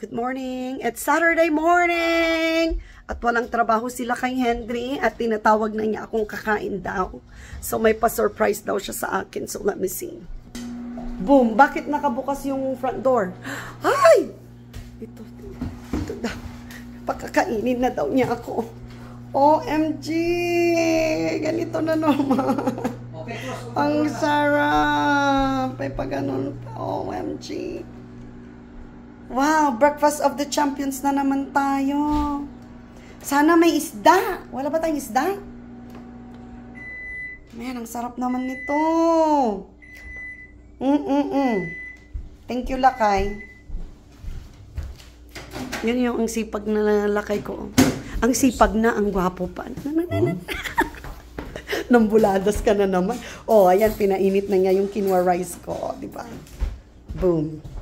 Good morning. It's Saturday morning! At walang trabaho sila kay Henry at tinatawag na niya akong kakain daw. So may pa-surprise daw siya sa akin. So let me see. Boom! Bakit nakabukas yung front door? Ay! Ito daw. Pakakainin na daw niya ako. OMG! Ganito na naman. Ang sarap! May pa ganun pa. OMG! Wow, breakfast of the champions na naman tayo. Sana may isda. Wala ba tayong isda? Man, ang sarap naman nito. Thank you, Lakay. Yun yung ang sipag na Lakay ko. Ang sipag na, ang gwapo pa. Nambuladas ka na naman. Oh, ayan, pinainit na niya yung quinoa rice ko. Diba? Boom.